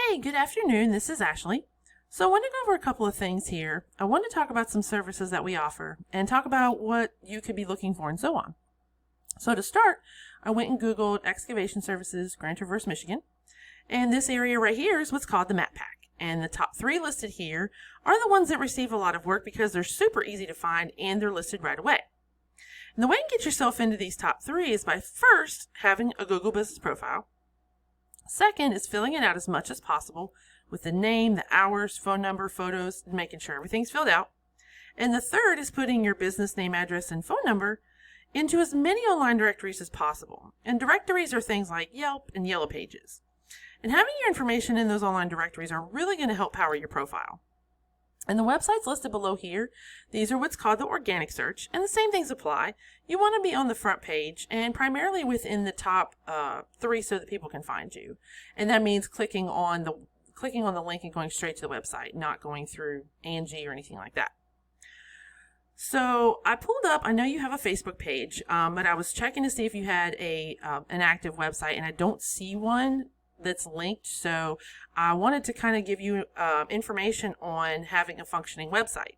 Hey, good afternoon. This is Ashley. So I want to go over a couple of things here. I want to talk about some services that we offer and talk about what you could be looking for and so on. So to start, I went and Googled excavation services, Grand Traverse, Michigan. And this area right here is what's called the Map Pack. And the top 3 listed here are the ones that receive a lot of work because they're super easy to find and they're listed right away. And the way to get yourself into these top 3 is by first having a Google business profile. Second is filling it out as much as possible with the name, the hours, phone number, photos, and making sure everything's filled out. And the third is putting your business name, address, and phone number into as many online directories as possible. And directories are things like Yelp and Yellow Pages. And having your information in those online directories are really going to help power your profile. And the websites listed below here, these are what's called the organic search, and the same things apply. You want to be on the front page and primarily within the top 3 so that people can find you. And that means clicking on the link and going straight to the website, not going through Angie or anything like that. So I pulled up, I know you have a Facebook page, but I was checking to see if you had an active website, and I don't see one that's linked, so I wanted to kind of give you information on having a functioning website.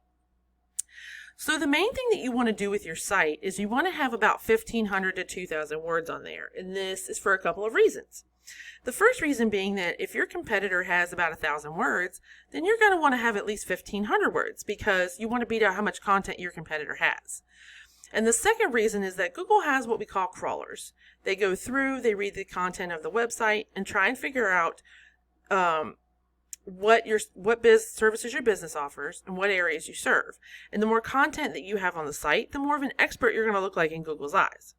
So the main thing that you want to do with your site is you want to have about 1,500 to 2,000 words on there, and this is for a couple of reasons. The first reason being that if your competitor has about 1,000 words, then you're going to want to have at least 1,500 words because you want to beat out how much content your competitor has. And the second reason is that Google has what we call crawlers. They go through, they read the content of the website and try and figure out what services your business offers and what areas you serve. And the more content that you have on the site, the more of an expert you're going to look like in Google's eyes.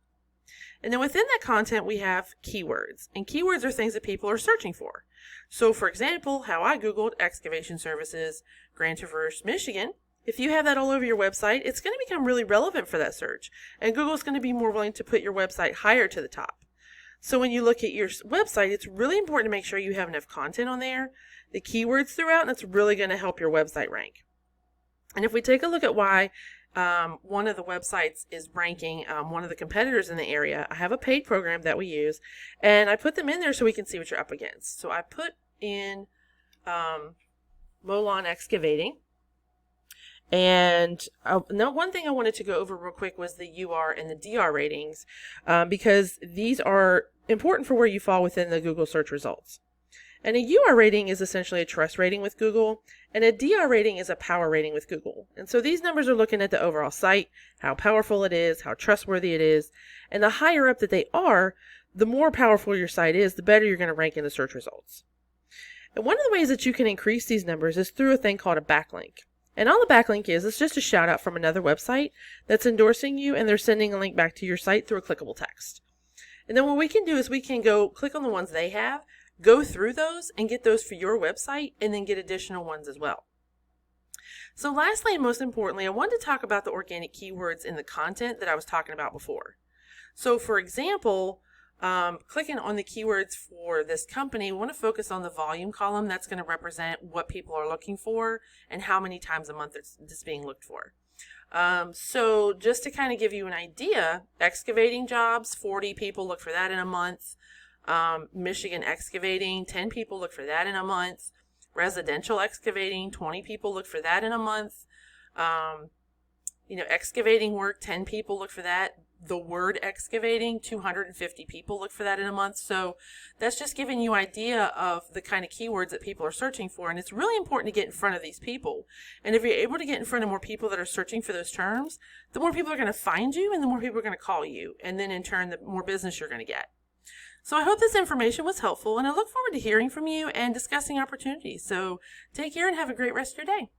And then within that content, we have keywords. And keywords are things that people are searching for. So for example, how I Googled excavation services, Grand Traverse, Michigan. If you have that all over your website, it's going to become really relevant for that search. And Google's going to be more willing to put your website higher to the top. So when you look at your website, it's really important to make sure you have enough content on there, the keywords throughout, and it's really going to help your website rank. And if we take a look at why one of the websites is ranking one of the competitors in the area, I have a paid program that we use, and I put them in there so we can see what you're up against. So I put in Molon Excavating. And now one thing I wanted to go over real quick was the UR and the DR ratings because these are important for where you fall within the Google search results. And a UR rating is essentially a trust rating with Google, and a DR rating is a power rating with Google. And so these numbers are looking at the overall site, how powerful it is, how trustworthy it is, and the higher up that they are, the more powerful your site is, the better you're going to rank in the search results. And one of the ways that you can increase these numbers is through a thing called a backlink. And all the backlink is, it's just a shout out from another website that's endorsing you, and they're sending a link back to your site through a clickable text. And then what we can do is we can go click on the ones they have, go through those and get those for your website, and then get additional ones as well. So lastly and most importantly, I wanted to talk about the organic keywords in the content that I was talking about before. So for example, clicking on the keywords for this company, we want to focus on the volume column. That's going to represent what people are looking for and how many times a month it's being looked for. So just to kind of give you an idea, excavating jobs, 40 people look for that in a month. Michigan excavating, 10 people look for that in a month. Residential excavating, 20 people look for that in a month. Excavating work, 10 people look for that. The word excavating, 250 people look for that in a month. So that's just giving you an idea of the kind of keywords that people are searching for. And it's really important to get in front of these people. And if you're able to get in front of more people that are searching for those terms, the more people are going to find you and the more people are going to call you. And then in turn, the more business you're going to get. So I hope this information was helpful, and I look forward to hearing from you and discussing opportunities. So take care and have a great rest of your day.